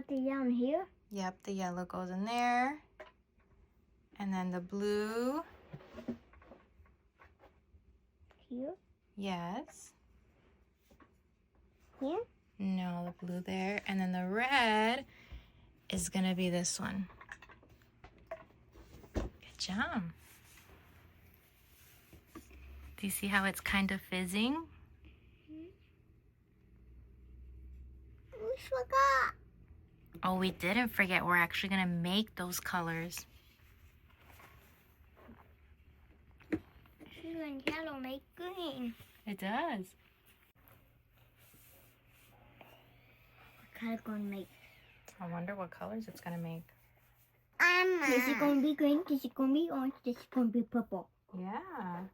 the yellow here? Yep, the yellow goes in there. And then the blue. Here? Yes. Here? No, the blue there. And then the red is going to be this one. Good job. Do you see how it's kind of fizzing? We forgot. Oh, we didn't forget. We're actually going to make those colors. Blue and yellow make green. It does. What color gonna make? I wonder what colors it's going to make. This is gonna be green, this is gonna be orange, this is gonna be purple. Yeah.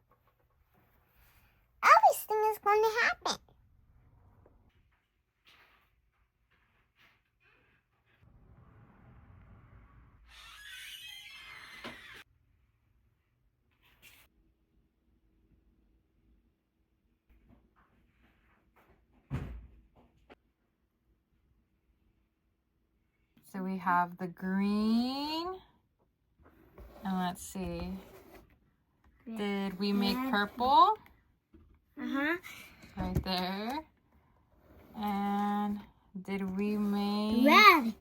Everything is gonna happen. So we have the green. And let's see. Did we make purple? Uh-huh. Right there. And did we make... Red.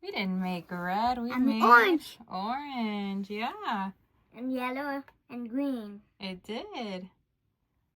We didn't make red. We And made orange. Orange, yeah. And yellow and green. It did.